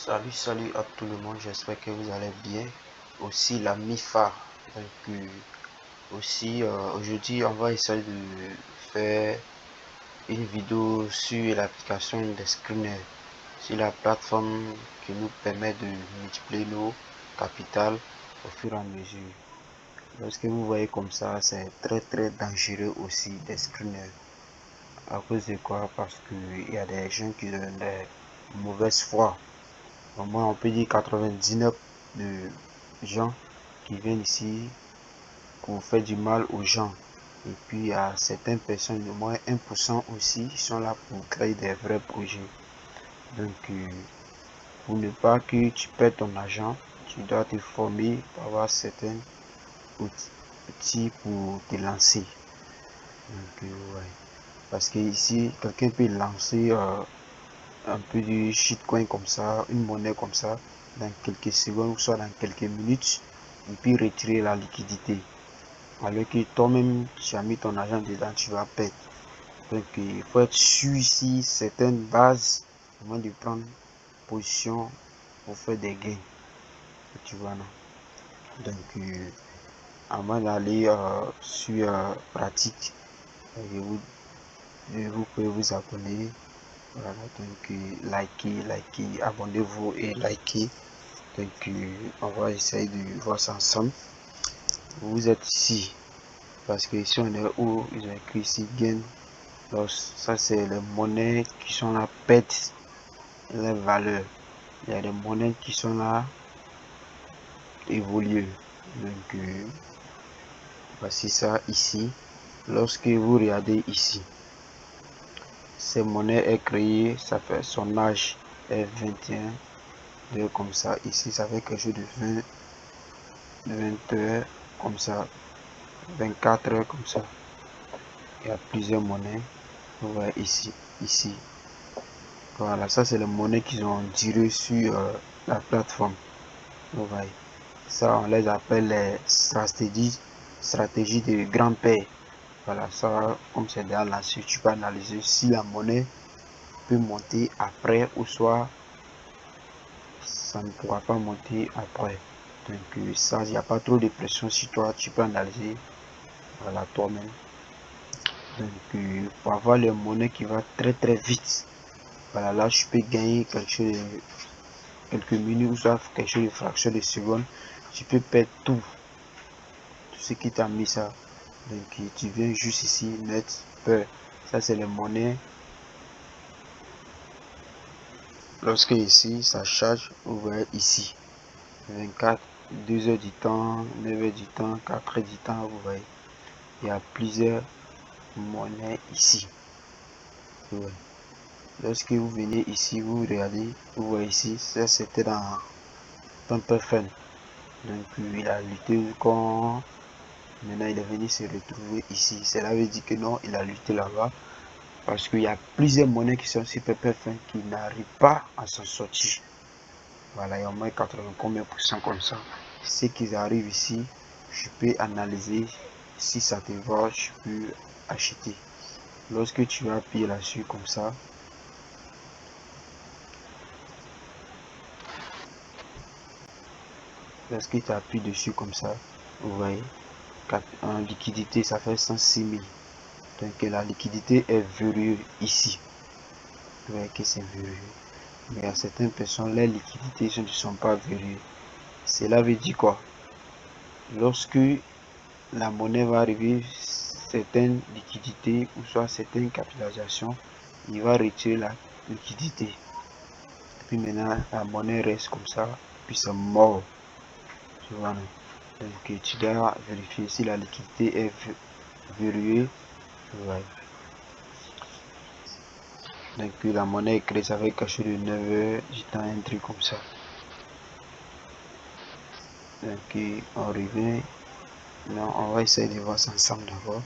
Salut à tout le monde, j'espère que vous allez bien. Aussi la MIFA. Aujourd'hui on va essayer de faire une vidéo sur l'application des screeners, sur la plateforme qui nous permet de multiplier nos capitales au fur et à mesure. Lorsque vous voyez comme ça, c'est très dangereux aussi des screeners. À cause de quoi? Parce qu'il y a des gens qui ont des mauvaises foi. Au moins on peut dire 99 de gens qui viennent ici pour faire du mal aux gens. Et puis il y a certaines personnes, au moins 1% aussi, qui sont là pour créer des vrais projets. Donc pour ne pas que tu perds ton argent, tu dois te former pour avoir certains outils pour te lancer. Donc ouais. Parce que ici, quelqu'un peut lancer un peu de shitcoin comme ça, une monnaie comme ça, dans quelques secondes ou soit dans quelques minutes, et puis retirer la liquidité. Alors que toi-même, tu as mis ton argent dedans, tu vas perdre. Donc il faut être sûr ici, certaines bases, avant de prendre position pour faire des gains. Tu vois, non? Donc avant d'aller sur pratique, vous pouvez vous abonner. Voilà, donc likez, abonnez-vous et likez. Donc on va essayer de voir ça ensemble. Vous êtes ici parce que ici on est où ils ont écrit ici gain loss. Ça c'est les monnaies qui sont là, pète les valeurs. Il y a des monnaies qui sont là évoluer. Donc voici ça ici. Lorsque vous regardez ici, ces monnaies est créée, ça fait son âge est 21. Comme ça, ici ça fait quelque chose de 20 heures comme ça, 24 heures comme ça. Il y a plusieurs monnaies. Vous voyez ici. Voilà, ça c'est les monnaies qu'ils ont tiré sur la plateforme. Vous voyez, ça on les appelle les stratégies de grand-père. Voilà, ça comme c'est dans la suite, tu peux analyser si la monnaie peut monter après ou soit ça ne pourra pas monter après. Donc ça, il n'y a pas trop de pression sur toi, tu peux analyser, voilà, toi-même. Donc pour avoir les monnaies qui va très vite, voilà, là je peux gagner quelque chose de quelques minutes ou soit quelque chose de fraction de seconde. Tu peux perdre tout ce qui t'a mis ça. Donc tu viens juste ici, net peur. Ça c'est les monnaies. Lorsque ici ça charge, vous voyez ici 24, 2 heures du temps, 9 heures du temps, 4 heures du temps, vous voyez. Il y a plusieurs monnaies ici. Ouais. Lorsque vous venez ici, vous regardez, vous voyez ici, ça c'était dans Temple Fun. Donc il a lutté quand maintenant il est venu se retrouver ici. Cela veut dire que non, il a lutté là-bas. Parce qu'il y a plusieurs monnaies qui sont sur PPF1 qui n'arrivent pas à s'en sortir. Voilà, il y a au moins 80 combien % comme ça. C'est qu'ils arrivent ici, je peux analyser si ça te va, je peux acheter. Lorsque tu appuies là-dessus comme ça, lorsque tu appuies dessus comme ça, vous voyez, en liquidité ça fait 106 000. Donc la liquidité est verrouillée ici. Vous voyez que c'est verrouillé. Mais à certaines personnes, les liquidités ne sont pas verrouillées. Cela veut dire quoi? Lorsque la monnaie va arriver, certaines liquidités ou soit certaines capitalisations, il va retirer la liquidité. Et puis maintenant, la monnaie reste comme ça, puis c'est mort. Tu vois, non? Donc tu dois vérifier si la liquidité est verrouillée. Ouais. Donc la monnaie est créée, ça fait quelque chose de 9 heures du temps, un truc comme ça. Donc on revient. Non, on va essayer de voir ça ensemble d'abord.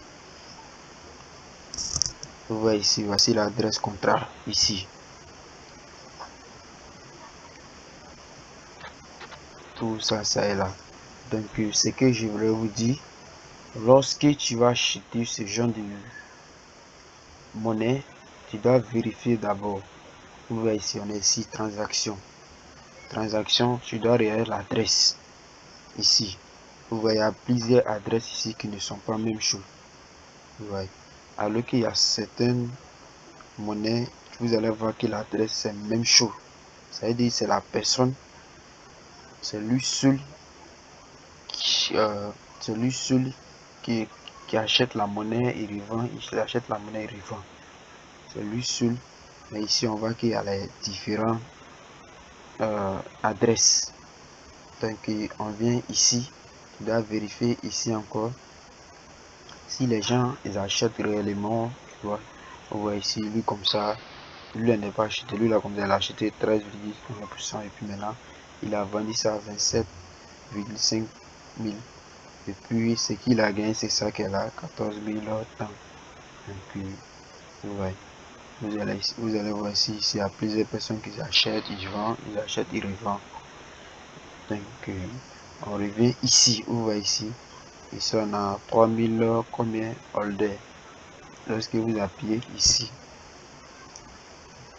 Vous voyez ici, voici l'adresse contrat ici. Tout ça, ça est là. Donc ce que je voulais vous dire, lorsque tu vas acheter ce genre de monnaie, tu dois vérifier d'abord. Vous voyez ici, on est ici transaction. transaction, tu dois regarder l'adresse ici. Vous voyez, il y a plusieurs adresses ici qui ne sont pas même chose. Vous voyez, alors qu'il y a certaines monnaies, vous allez voir que l'adresse c'est même chose. Ça veut dire c'est la personne, c'est lui seul qui achète la monnaie et revend, il achète la monnaie et revend. C'est lui seul. Mais ici, on voit qu'il y a les différentes adresses. Donc, on vient ici, tu dois vérifier ici encore si les gens ils achètent réellement. Tu vois, on voit ici, lui comme ça, lui il n'est pas acheté, lui là comme ça, il a acheté 13,1% et puis maintenant, il a vendu ça à 27,5 000. Et puis, ce qu'il a gagné, c'est ça qu'elle a, 14 000 temps. Donc, vous voyez. Vous allez voir ici, il y a plusieurs personnes qui achètent, ils vendent, ils achètent, ils revendent. Donc, on revient ici, vous voyez ici. Ici, on a 3000 combien holders. Lorsque vous appuyez ici,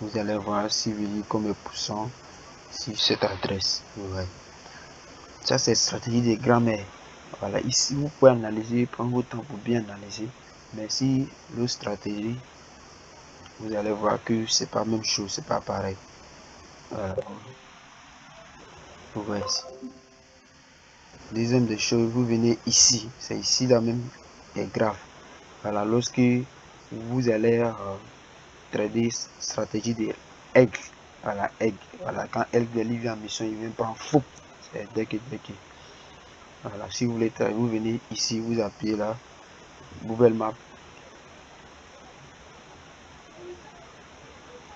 vous allez voir si vous dites combien % sur cette adresse. Vous voyez. Ça, c'est stratégie de grammaire. Voilà, ici, vous pouvez analyser, prendre votre temps pour bien analyser. Mais si l'autre stratégie, vous allez voir que c'est pas la même chose, c'est pas pareil. Voilà. Vous voyez ici. Deuxième des choses, vous venez ici, c'est ici là même les graphes. Voilà, lorsque vous allez trader stratégie de aigle, voilà, aigle, voilà, quand aigle vient en mission, il vient prendre fou, c'est dès que. Voilà, si vous voulez trader, vous venez ici, vous appuyez là, Google Map.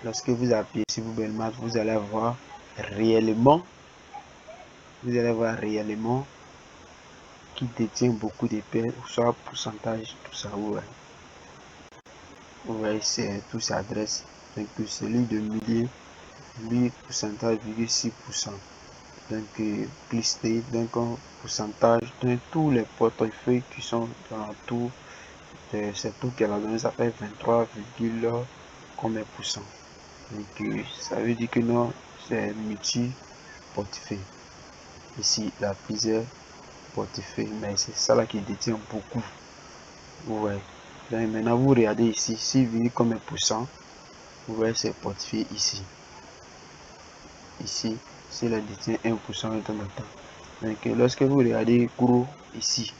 Lorsque vous appuyez sur Google Maps, vous allez voir réellement, qui détient beaucoup de paires, soit pourcentage, tout ça. Vous voyez, c'est tout s'adresse. Donc celui de milliers, lui pourcentage 6%. Donc plus donc un pourcentage de tous les portefeuilles qui sont dans tout, c'est tout qu'elle a donné, ça fait 23, combien %. Donc ça veut dire que non, c'est multi-portefeuille. Ici, il a plusieurs portefeuilles, mais c'est ça là qui détient beaucoup. Vous voyez. Donc maintenant, vous regardez ici, si vous voyez combien %, vous voyez ces portefeuilles ici. Ici, c'est la détient 1% de temps en temps. Donc lorsque vous regardez gros ici,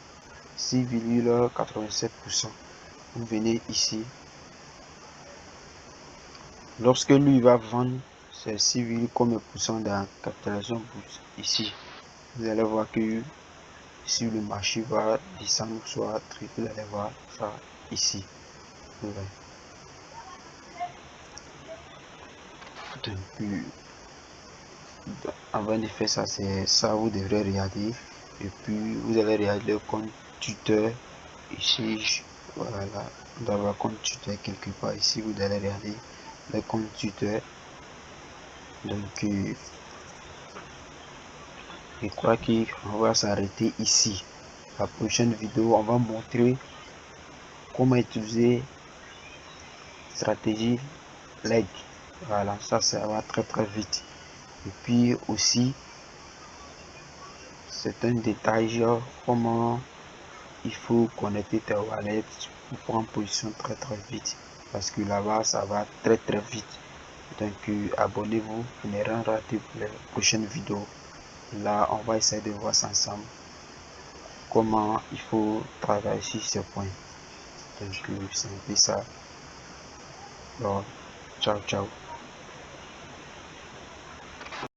6,87%, vous venez ici. Lorsque lui va vendre, c'est 6, combien % de la capitalisation ici. Vous allez voir que si le marché va descendre, soit triple, vous allez voir ça ici. Donc, avant de faire ça, c'est ça, vous devrez regarder. Et puis, vous allez regarder le compte tuteur. Ici, voilà, vous doit avoir compte tuteur quelque part. Ici, vous allez regarder le compte tuteur. Donc, je crois qu'on va s'arrêter ici. La prochaine vidéo, on va montrer comment utiliser stratégie leg. Voilà, ça va très vite. Et puis aussi, c'est un détail genre comment il faut connecter tes wallets pour prendre position très vite. Parce que là-bas, ça va très vite. Donc, abonnez-vous pour ne rien rater pour les prochaines vidéos. Là, on va essayer de voir ça ensemble. Comment il faut travailler sur ce point. Donc, c'est un peu ça. Alors, ciao.